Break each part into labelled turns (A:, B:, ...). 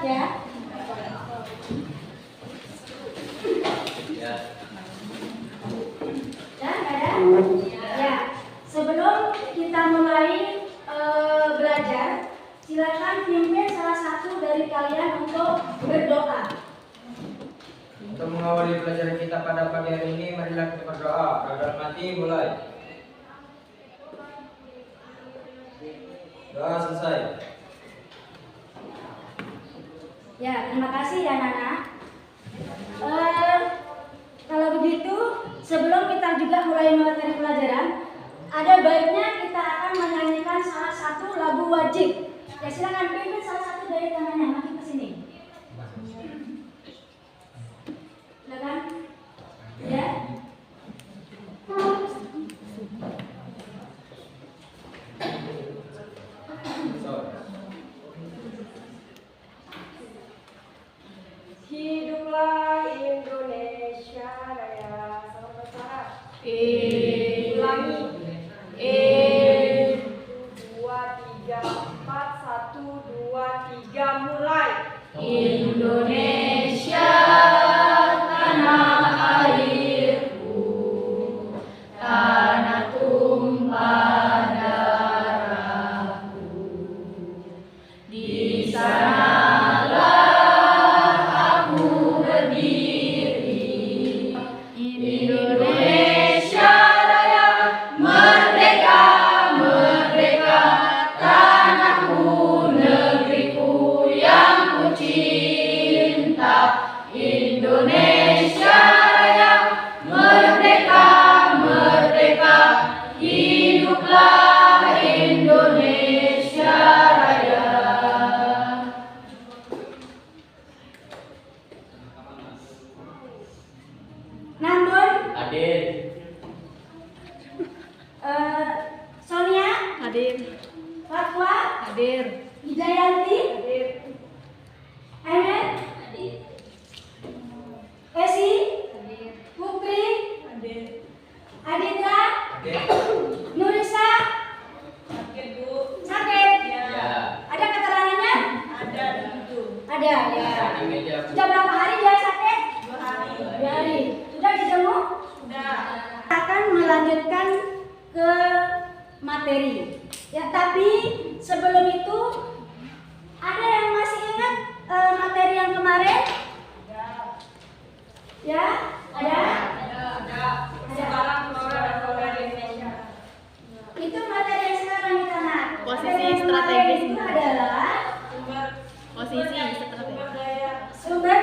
A: catat ya. Dan ada? Ya. Sebelum kita mulai belajar, silakan pimpin salah satu dari kalian untuk berdoa.
B: Untuk mengawali pelajaran kita pada pagi hari ini, marilah kita berdoa. Dalam hati mulai. Doa selesai.
A: Ya, terima kasih ya Nana. Kalau begitu, sebelum kita juga mulai materi pelajaran, ada baiknya kita akan menyanyikan salah satu lagu wajib. Ya, silakan pimpin salah satu dari tangannya, maju ke sini. Silakan. Ya.
C: Hiduplah Indonesia Raya. Salam bersama. Ulangi. 2, 3, 4, 1, 2, 3, mulai.
D: Indonesia tanah airku, tanah tumpah darahku. Di sanalah aku berdiri. Indonesia Raya, merdeka, merdeka, tanahku, negeriku yang ku cinta. Indonesia Raya, merdeka, merdeka, hiduplah Indonesia Raya.
A: Nandun,
B: Hadir.
A: Sonia,
D: Hadir.
A: Fatwa,
D: Hadir.
A: Hidayanti, Emet, Esi, Putri, Adita,
B: Hadir.
A: Nurisa, sakit. Ada keterangannya?
C: Ada itu.
A: Ada ya.
B: Di meja.
A: Sudah berapa hari dia sakit? 2 hari. Sudah dijenguk?
C: Sudah.
A: Akan melanjutkan ke materi. Ya, tapi sebelum itu ada yang masih ingat materi yang kemarin? Ya, ada?
C: Sekarang flora dan fauna di Indonesia.
A: Itu materi yang sekarang kita nak.
D: Posisi
A: Materi yang
D: strategis.
A: kemarin itu adalah
D: Posisi strategi.
C: Sumber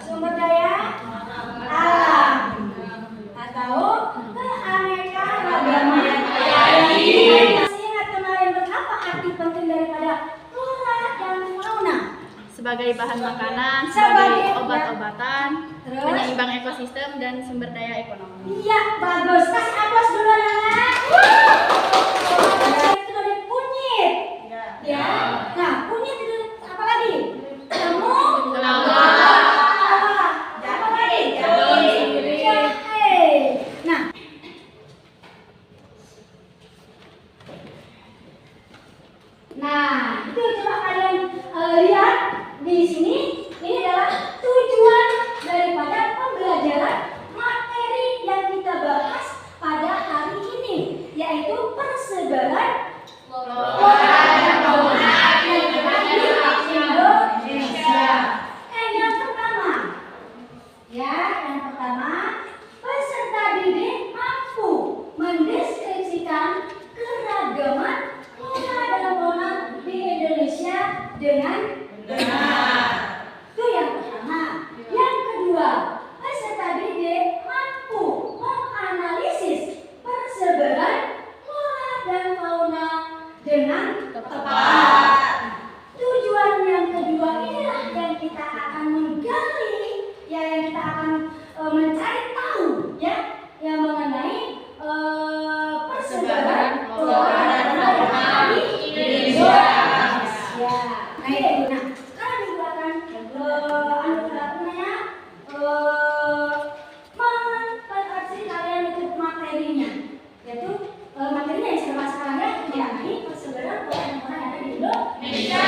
A: sumber daya alam atau keanekaragaman hayati. Masih ingat kemarin betapa arti penting daripada flora dan fauna?
D: Sebagai bahan makanan,
A: Sebagai-
D: sebagai obat-obatan,
A: Terus?
D: penyeimbang ekosistem dan sumber daya ekonomi.
A: Iya, bagus. Kasih aplaus dulu anak-anak. Itu dari kunyit. Ya. Nah, kunyit itu apa lagi? Semut. Apa lagi? Jahe. Nah, itu coba kalian lihat di sini. Ini adalah tujuan daripada pembelajaran materi yang kita bahas pada hari ini, yaitu persebaran flora dan fauna yang ada di Indonesia. Yang pertama, peserta didik mampu mendeskripsikan keragaman flora dan fauna di Indonesia dengan benar. Itu yang pertama. Yang kedua, peserta didik mampu menganalisis persebaran flora dan fauna dengan tepat. Tujuan yang kedua inilah yang kita akan menggali, yang kita akan mencari tahu, yang mengenai persebaran flora dan fauna di Indonesia. Nah, sekarang ibu akan mengadvokasi kalian untuk materinya, yaitu materinya yang saya bahas sekarang, yakni persebaran flora dan fauna yang ada di Indonesia.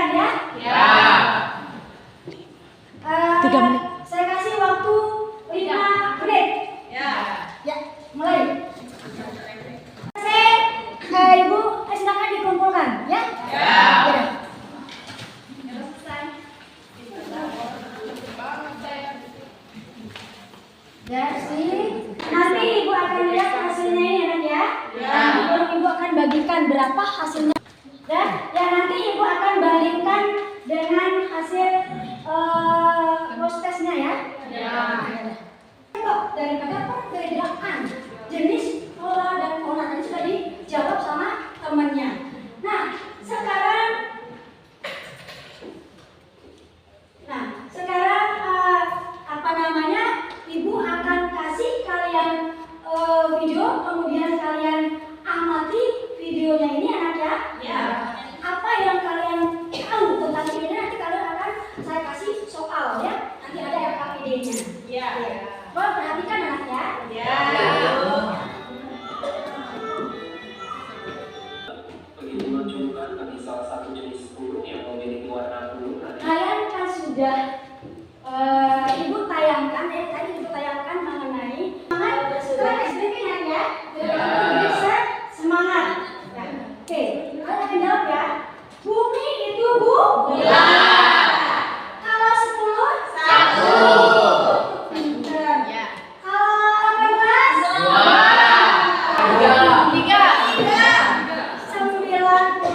A: Silakan ya.
D: Ya.
A: 3 menit. Saya kasih waktu 5 menit.
C: Ya.
A: Ya, mulai. Ibu, silakan dikumpulkan ya. Ya. Ya, nanti ibu akan lihat hasilnya ini anak ya. Ibu akan bagikan berapa hasilnya. Ya, nanti ibu akan bandingkan dengan hasil postesnya ya. Daripada perbedaan jenis flora dan fauna tadi sudah dijawab sama temannya. Nah, sekarang apa namanya? Ibu akan kasih kalian video, kemudian kalian amati videonya ini anak ya.
C: Ya.
A: Apa yang kalian tahu tentang video ini nanti kalian akan saya kasih soal ya. Nanti ada RKPD-nya.
C: Ya.
A: Perhatikan anak ya.
C: Ya.
E: Begitu menunjukkan bagi salah satu jenis burung yang memiliki warna burung.
A: Kalian kan sudah ibu tayangkan tadi ibu tayangkan mengenai setelah SBP ya. Bisa semangat. Ya. Oke, kalian akan jawab ya. Bumi itu bulan. Kalau 10 1. Pinter.
D: Ya.
A: Kalau 18 98.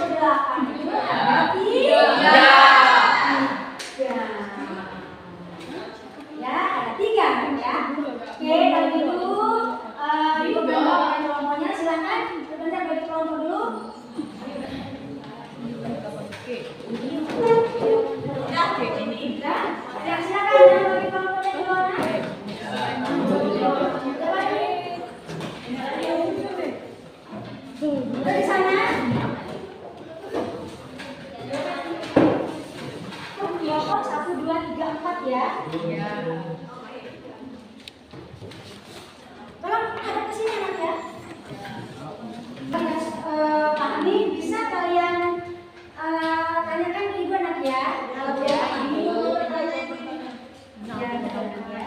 A: Berarti ya, ada 3 ya. Oke, kalau gitu ibu bagi kelompoknya silakan. Sebentar bagi kelompok dulu. Ya, silakan bagi kelompoknya di luar. Dari sana. Kelompok 1, 2, 3, 4 ya. Tolong ada ke sini anak ya. Kalian pahami bisa kalian tanyakan ke ibu anak ya. Kalau tidak pahami ya, betul ya.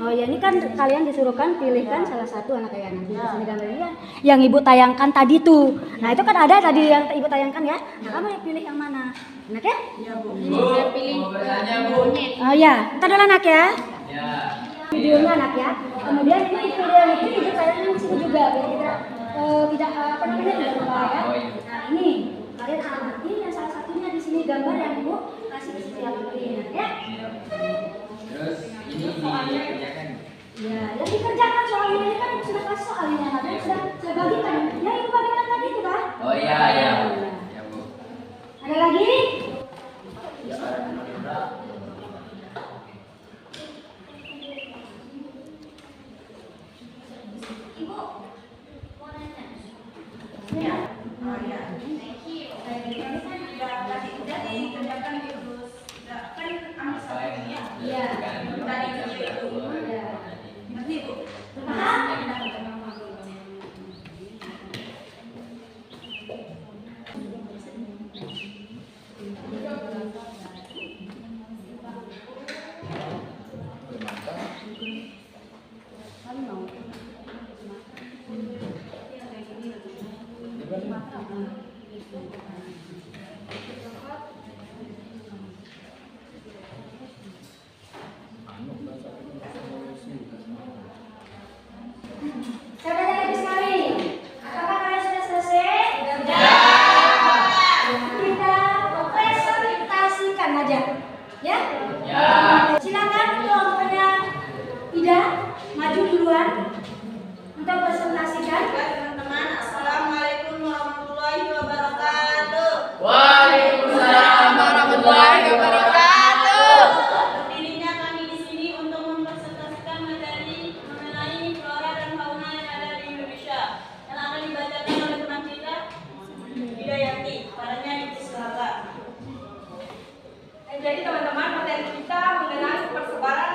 A: Oh ya, ini kan kalian disuruhkan pilihkan salah satu anak ya nanti di sini gambarnya ya. Yang ibu tayangkan tadi tuh. Nah itu kan ada tadi yang ibu tayangkan ya. Nah, kamu yang pilih yang mana? Anak ya?
D: Saya pilih monyet.
A: Oh ya, ntar dulu anak ya.
B: Ya.
A: Videonya anak ya. Kemudian ini video yang itu ibu tayangkan di sini juga biar tidak apa namanya tidak lupa ya. Nah ini kalian amati yang salah satunya di sini gambar yang ibu kasih di setiap pilih ya.
B: Terus ini dikerjakan.
A: Ya, yang dikerjakan soalnya ini kan sudah kasih soalnya, kan sudah saya bagikan. Ya, ibu bagikan tadi itu kan?
B: Oh iya, ya. Ya, Bu.
A: Ada lagi?
B: Ya, ada.
A: Ibu, mau nanya?
C: Ya. Oh ya. Tadi udah dikerjakan Ibu. Kan
B: Apa yang
A: Iya.
C: tadi itu.
A: Ya.
C: Ngerti Bu?
A: Saya tanya lagi sekali. Apakah kalian sudah selesai? Sudah. Kita presentasikan aja. Ya?
B: Ya.
A: Silakan kelompoknya Ida maju duluan untuk presentasikan.
C: Teman-teman, Assalamualaikum warahmatullahi wabarakatuh.
B: Waalaikumsalam warahmatullahi wabarakatuh.
C: Berdirinya kami di sini untuk mempresentasikan materi mengenai flora dan fauna yang ada di Indonesia yang akan dibacakan oleh teman kita Widayanti. Padanya dipersilakan. Jadi teman-teman, materi kita mengenai persebaran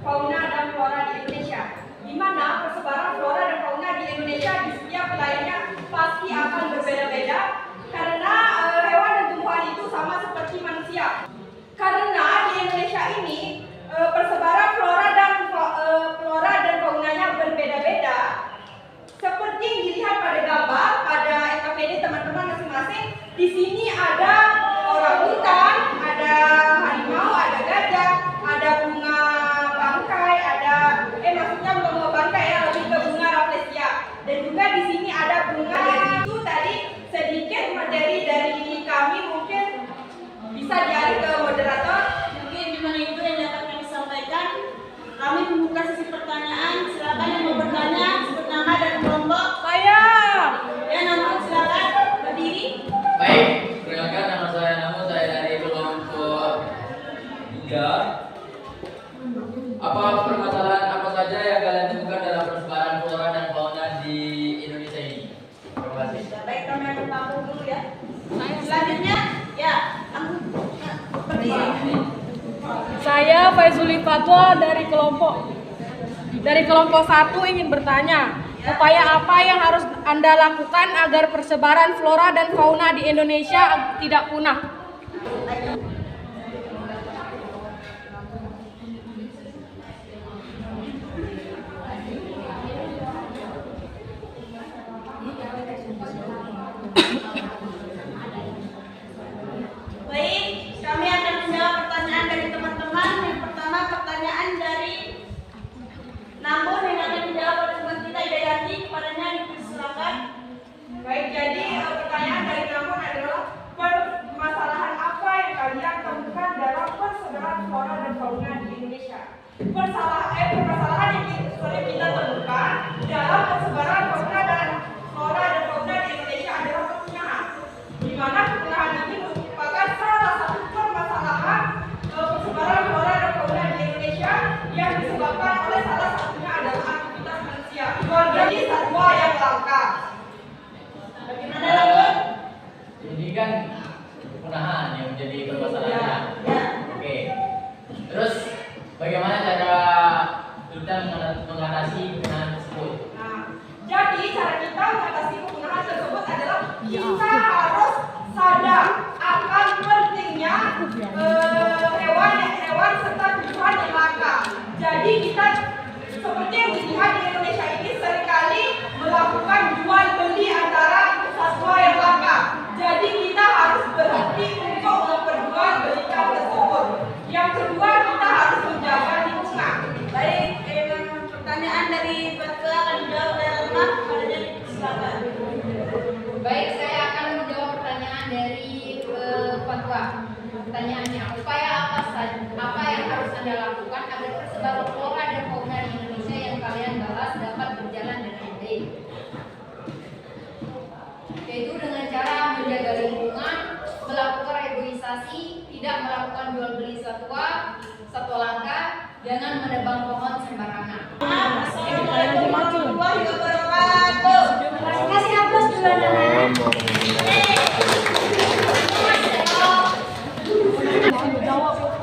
C: fauna dan flora di Indonesia, di mana persebaran sesi pertanyaan. Silakan yang mau bertanya, sebut nama dan kelompok.
F: Saya.
C: Ya, nama silakan berdiri.
G: Baik, perkenalkan nama saya Namu, saya dari kelompok 3. Apa permasalahan apa saja yang kalian temukan dalam persebaran flora dan fauna di Indonesia ini? Terima kasih.
C: Baik, kami akan tampung dulu ya. Selanjutnya, ya, kamu berdiri.
F: Saya Faizuli Fatwa dari kelompok 1 ingin bertanya, upaya apa yang harus Anda lakukan agar persebaran flora dan fauna di Indonesia tidak punah?
C: Baik, kami akan menjawab pertanyaan dari teman-teman. Yang pertama pertanyaan dari Namun yang akan dijawab oleh teman kita Hidayati, kepadanya dipersilakan.
F: Baik, jadi pertanyaan dari Namun adalah permasalahan apa yang kalian temukan dalam persebaran flora dan fauna di Indonesia? Permasalahan yang kita temukan dalam persebaran flora dan fauna di Indonesia adalah kepunahan. Di mana kepunahan ini merupakan salah satu permasalahan persebaran flora dan fauna di Indonesia yang disebabkan oleh salah satunya adalah aktivitas manusia. Jadi satwa yang langka.
C: Bagaimana Namun?
G: Ini kan kepunahan yang menjadi permasalahannya.
C: Ya.
G: Oke. Terus bagaimana cara kita mengatasi kepunahan tersebut?
F: Nah, jadi cara kita mengatasi kepunahan tersebut adalah kita harus sadar akan pentingnya hewan serta tumbuhan yang langka. Jadi kita seperti yang dilihat di Indonesia ini seringkali melakukan jual beli antara satwa yang langka. Jadi kita harus berhenti untuk memperjualbelikan tersebut. Yang kedua, kita harus menjaga lingkungan.
C: Baik, pertanyaan dari Bapak akan dijawab oleh Rahmat, kepadanya dipersilakan.
D: Baik, saya akan menjawab pertanyaan dari Fatwa. Pertanyaannya, upaya apa yang harus Anda lakukan agar persebaran flora dan fauna di Indonesia yang kalian bahas dapat berjalan dengan baik? Yaitu dengan cara menjaga lingkungan, melakukan reboisasi, tidak melakukan jual beli satwa langka, jangan menebang pohon sembarangan.
C: Assalamualaikum warahmatullahi wabarakatuh.
A: Kasih aplaus dulu anak-anak.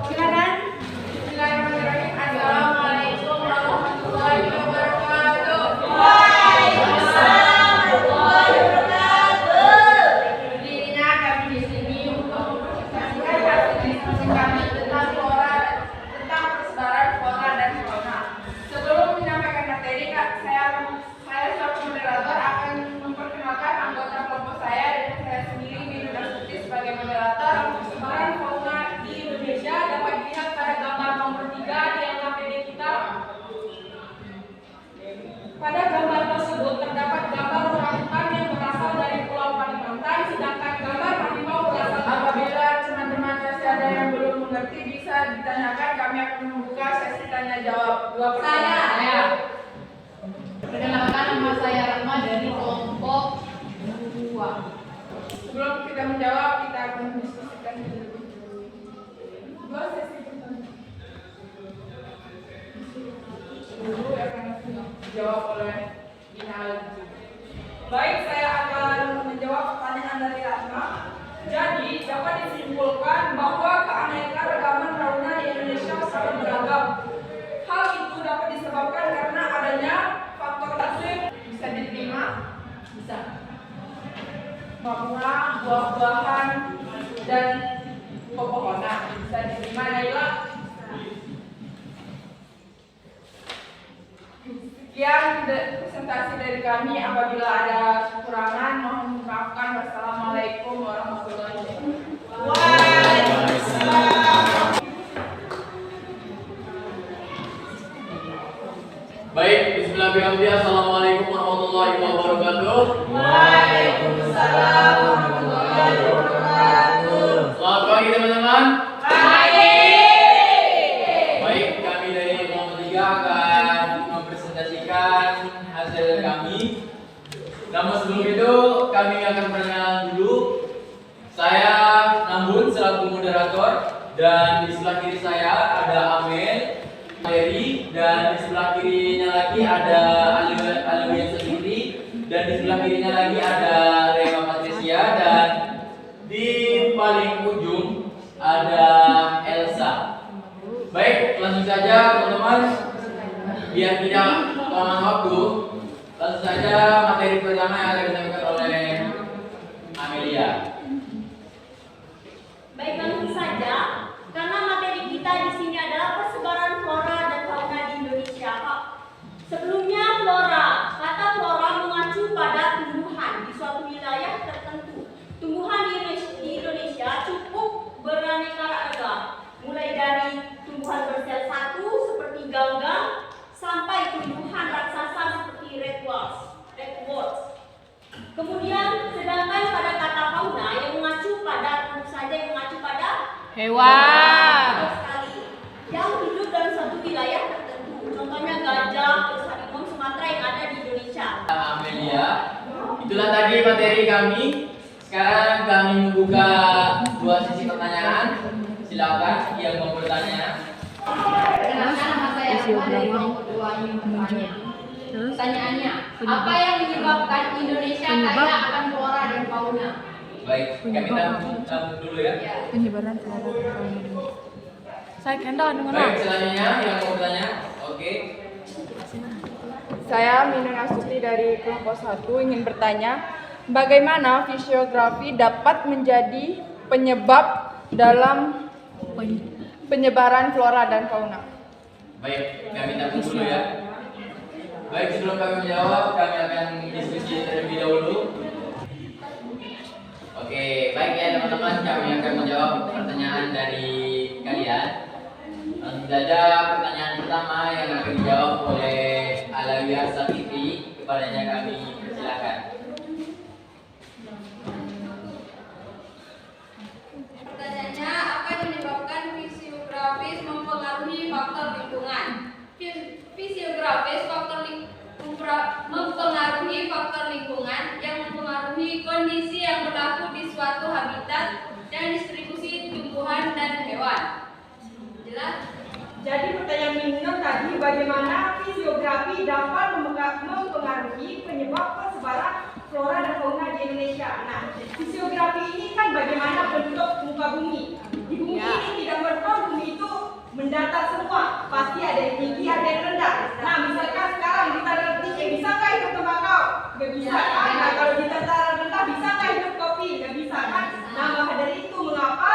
A: Silakan.
F: Bismillahirrahmanirrahim. Assalamualaikum warahmatullahi wabarakatuh.
C: Waalaikumsalam warahmatullahi wabarakatuh.
F: Berdirinya kami di sini untuk mempresentasikan hasil diskusi kami tentang persebaran flora dan fauna. Sebelum menyampaikan materi, saya selaku moderator akan memperkenalkan anggota kelompok saya dan saya sendiri Bindu Nasuti sebagai moderator. Persebaran fauna di Indonesia dapat dilihat pada gambar nomor 3 di LKPD kita. Pada gambar tersebut terdapat gambar orangutan yang berasal dari Pulau Kalimantan, sedangkan gambar harimau berasal. Apabila teman-teman masih ada yang belum mengerti, bisa ditanyakan. Kami akan membuka sesi tanya jawab. Dua pertanyaan.
D: Saya. Perkenalkan, nama saya Rahma dari kelompok 2.
F: Sebelum kita menjawab, kita akan mendiskusikan dulu. Dua sesi pertanyaan. Dulu akan dijawab oleh Inal. Baik, saya akan menjawab pertanyaan dari Rahma. Jadi, dapat disimpulkan bahwa keanekaragaman fauna di Indonesia sangat beragam. Hal itu dapat disebabkan karena adanya faktor iklim. Bisa diterima? Bisa. Fauna, buah-buahan, dan pepohonan. Bisa diterima, Naila? Sekian presentasi dari kami. Apabila ada kekurangan, mohon dimaafkan. Wassalamualaikum warahmatullahi wabarakatuh. Waalaikumsalam.
G: Baik, bismillahirrahmanirrahim. Assalamualaikum warahmatullahi wabarakatuh.
C: Waalaikumsalam warahmatullahi wabarakatuh.
G: Selamat pagi teman-teman.
C: Pagi.
G: Baik, kami dari kelompok 3 akan Namun sebelum itu kami akan perkenalan dulu. Saya Nambun selaku moderator, dan di sebelah kiri saya ada Amel, Mary, dan di sebelah kirinya lagi ada Alwi sendiri, dan di sebelah kirinya lagi ada Rema Patricia, dan di paling ujung ada Elsa. Baik, langsung saja teman-teman, biar tidak lama waktu. Langsung saja materi pertama yang akan disampaikan oleh Amelia.
C: Baik, langsung saja. Karena materi kita di sini adalah persebaran flora dan fauna di Indonesia, Pak. Sebelumnya flora, kata flora mengacu pada tumbuhan di suatu wilayah tertentu. Tumbuhan di Indonesia cukup beraneka ragam, mulai dari tumbuhan bersel satu seperti ganggang sampai tumbuhan raksasa seperti redwoods. Kemudian sedangkan pada kata fauna yang mengacu pada tentu saja yang mengacu pada
D: Hewan.
C: sekali yang hidup dalam suatu wilayah tertentu. Contohnya gajah, terus harimau Sumatera yang ada di Indonesia.
G: Amelia, itulah tadi materi kami. Sekarang kami membuka dua sesi pertanyaan. Silakan yang mau bertanya.
D: Perkenalkan, nama saya Rahma dari kelompok 2 ingin bertanya. Pertanyaannya, apa yang menyebabkan Indonesia kaya akan flora dan fauna?
G: Baik, kami tampung dulu ya.
H: Penyebaran flora dan fauna. Saya Kendall dengan
G: Baik, selanjutnya yang mau bertanya. Oke.
F: Saya Minun Astuti dari kelompok 1 ingin bertanya, bagaimana fisiografi dapat menjadi penyebab dalam penyebaran flora dan fauna?
G: Baik, kami tampung dulu ya. Baik, sebelum kami menjawab, kami akan diskusi terlebih dahulu. Oke, baik ya teman-teman, kami akan menjawab pertanyaan dari kalian. Langsung saja pertanyaan pertama yang akan dijawab oleh Alawiyah Satiti. Kepadanya kami persilakan.
D: Pertanyaannya, apa yang menyebabkan fisiografis mempengaruhi faktor lingkungan? Fisiografis mempengaruhi faktor lingkungan yang mempengaruhi kondisi yang berlaku di suatu habitat dan distribusi tumbuhan dan hewan. Jelas?
F: Jadi pertanyaan Minun tadi, bagaimana fisiografi dapat mempengaruhi penyebab persebaran flora dan fauna di Indonesia. Nah, fisiografi ini kan bagaimana bentuk muka bumi. Di bumi ini tidak benar bumi itu mendatar semua, pasti ada yang tinggi, ada yang rendah. Nah, misalkan sekarang di dataran tinggi, bisa nggak hidup tembakau? Nggak bisa kan? Nah, kalau di dataran rendah, bisa nggak hidup kopi? Nggak bisa kan? Nah, maka dari itu mengapa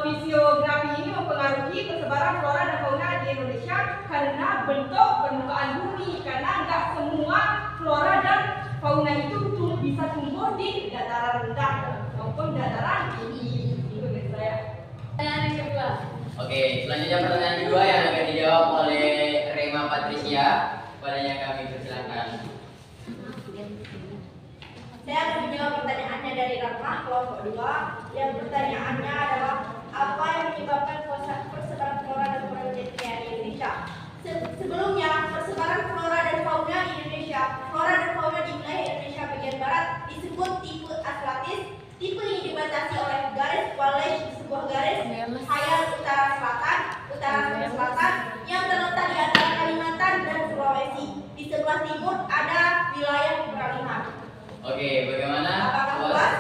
F: fisiografi ini mempengaruhi persebaran flora dan fauna di Indonesia? Karena bentuk permukaan bumi, karena nggak semua flora dan fauna itu bisa tumbuh di dataran rendah maupun dataran tinggi. Itu menurut saya.
D: Pertanyaan yang kedua.
G: Oke, selanjutnya pertanyaan kedua yang akan dijawab oleh Rema Patricia. Kepadanya kami persilakan.
A: Saya akan menjawab pertanyaannya dari Rahma, kelompok 2. Yang pertanyaannya adalah, apa yang menyebabkan persebaran flora dan fauna di Indonesia? Sebelumnya, persebaran flora dan fauna di Indonesia, flora dan fauna di wilayah Indonesia bagian barat disebut tipe Atlantis. Tipe ini dibatasi oleh garis Wallace di sebuah garis khayal utara selatan yang terletak di antara Kalimantan dan Sulawesi. Di sebelah timur ada wilayah peralihan.
G: Oke, bagaimana?
A: Apakah puas?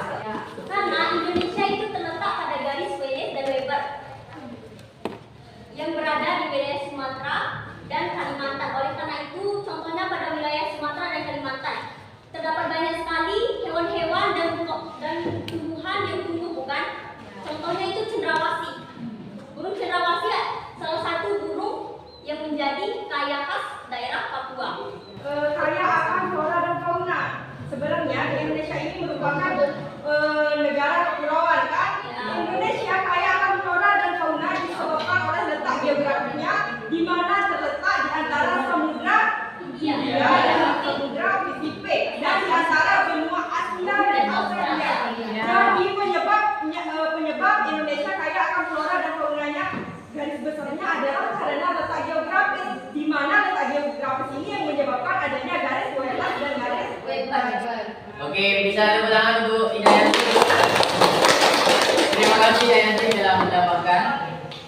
C: Karena Indonesia itu terletak pada garis Wallace dan Weber yang berada di wilayah Sumatera dan Kalimantan. Oleh karena itu, contohnya pada wilayah Sumatera dan Kalimantan terdapat banyak sekali hewan-hewan dan tumbuhan yang tumbuh, bukan? Contohnya itu cendrawasih. Burung cendrawasih salah satu burung yang menjadi kaya khas daerah Papua.
F: Kaya akan flora dan fauna. Sebenarnya di Indonesia ini merupakan negara kepulauan kan?
C: Ya.
F: Indonesia kaya akan flora dan fauna disebabkan oleh letak geografinya di mana terletak di antara samudra
C: India
F: dan samudra Pasifik dan di antara benua Asia dan Australia. Jadi penyebab Indonesia kaya akan flora dan faunanya garis besarnya adalah karena letak geografis di mana
G: Oke, bisa tepuk tangan untuk Hidayanti. Terima kasih Hidayanti telah mendapatkan.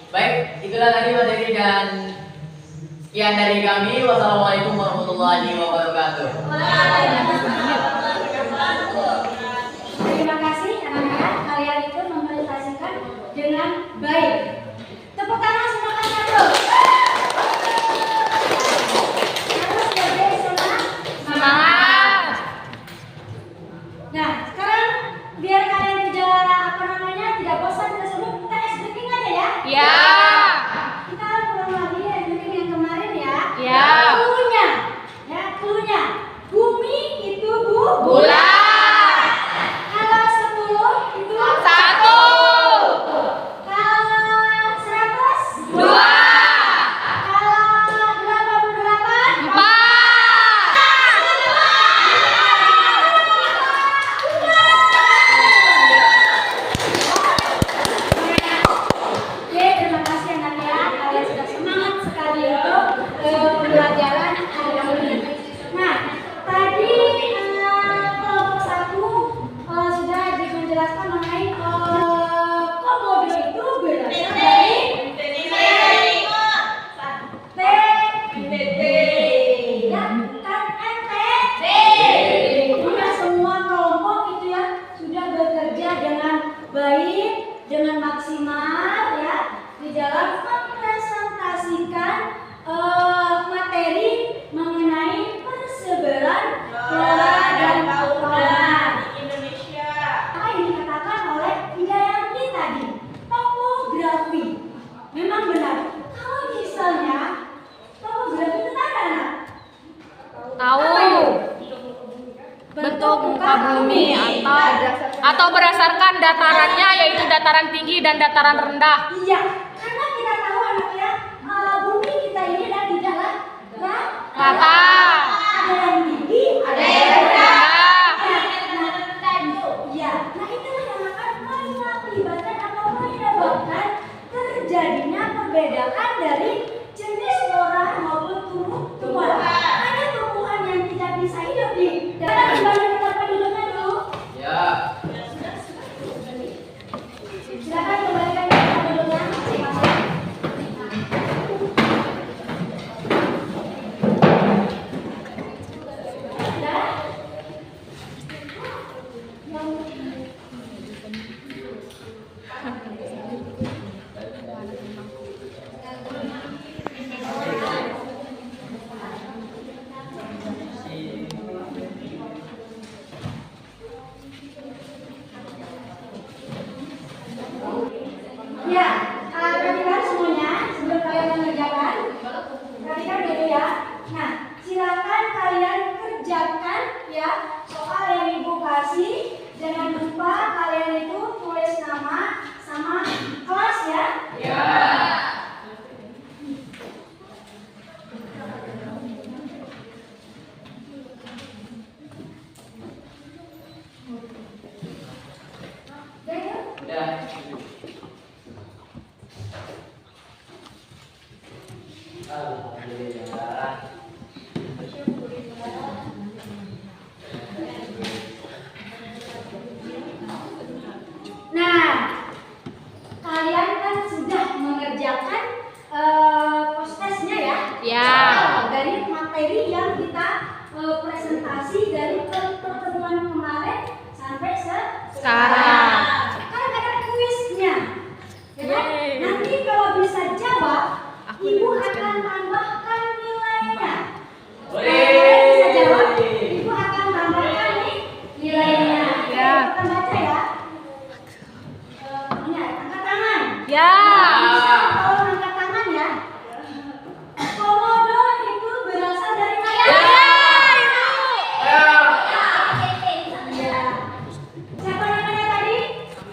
G: Baik, itulah tadi materi dan sekian dari kami. Wassalamualaikum warahmatullahi wabarakatuh.
A: Terima kasih anak-anak, kalian itu mempresentasikan dengan baik. Tepuk tangan semuanya bro. Harus berdaya semangat.
H: Semangat.
A: Nah, sekarang biar kalian tidak tidak bosan tidak sibuk, kita ice breaking aja ya.
H: Ya.
A: Kita ulang lagi ice breaking yang kemarin ya.
H: Ya.
A: Cluenya. Bumi itu
H: Bulan.
A: Kalau 10 itu
H: 1.
A: Kalau 100
H: 2.
A: Kalau 88
H: 4.
A: Oke, terima kasih anak-anak. Kalian sudah semangat sekali untuk pembelajaran hari ini. Nah, tadi kelompok 1 sudah dijelaskan mengenai komodo itu berasal dari ya, bukan MT. Punya semua kelompok itu ya sudah bekerja dengan baik, dengan maksimal ya di dalam mempresentasikan materi mengenai persebaran flora dan fauna.
F: Indonesia.
A: Apa yang dikatakan oleh Hidayanti tadi, topografi. Memang benar. Kalau misalnya topografi itu tanda anak.
H: Tahu.
A: Apa itu?
H: Bentuk muka bumi atau berdasarkan datarannya, yaitu dataran tinggi dan dataran rendah.
A: Iya, karena kita tahu anak ya, bumi kita ini ada di dalam
H: Rata.
A: Ada yang tinggi, ada yang
H: rendah.
A: Iya, nah itulah yang akan mengakibatkan atau menyebabkan terjadinya perbedaan dari jenis flora maupun tumbuhan. Ada tumbuhan yang tidak bisa hidup di dalam tempat hidupnya dulu.
G: Ya.
A: Silakan kembalikan ke tempat hidupnya masing-masing. Ya, perhatikan semuanya sebelum kalian mengerjakan. Perhatikan dulu ya. Nah, silakan kalian kerjakan ya soal yang ibu kasih. Jangan lupa kalian itu tulis nama sama kelas ya.
G: Ya. Udah. Alhamdulillah.
A: Nah, kalian kan sudah mengerjakan postesnya ya.
H: Ya.
A: Soal dari materi yang kita presentasi dari pertemuan kemarin sampai sekarang. Sekarang ada kuisnya. Ya kan?
H: Yeay.
A: Nanti kalau bisa jawab, ibu akan tambahkan nilainya. Kalau kalian bisa jawab, ibu akan tambahkan nih nilainya.
H: Ya.
A: Kita baca ya. Ini angkat tangan.
H: Ya.
A: Kalau angkat tangan ya. Komodo itu berasal dari mana?
H: Ya.
A: Ya. Siapa namanya tadi?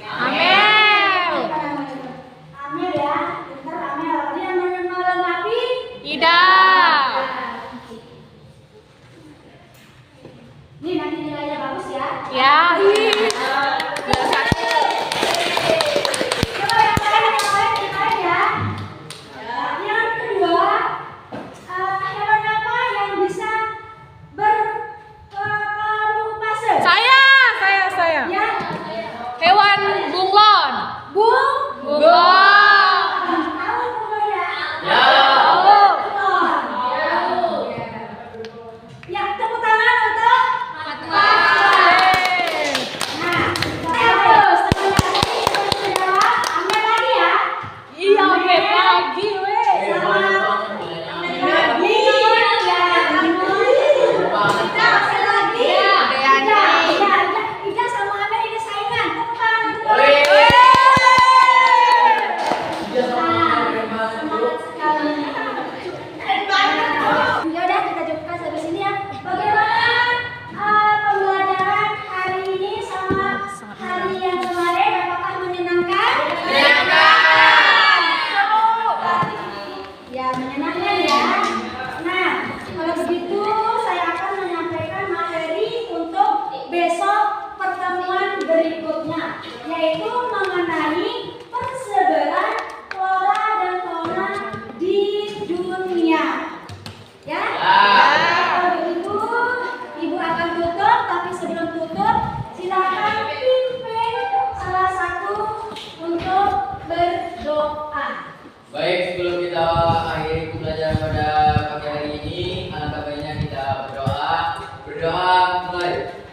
H: Amel.
A: Amel ya. Bentar Amel. Dia melengkapi.
H: Ida.
A: Ini nanti nilainya bagus ya.
H: Ya.
A: Coba yang lain ya. Yang kedua, hewan apa yang bisa berkamuflase?
H: Saya.
G: Berdoa mulai.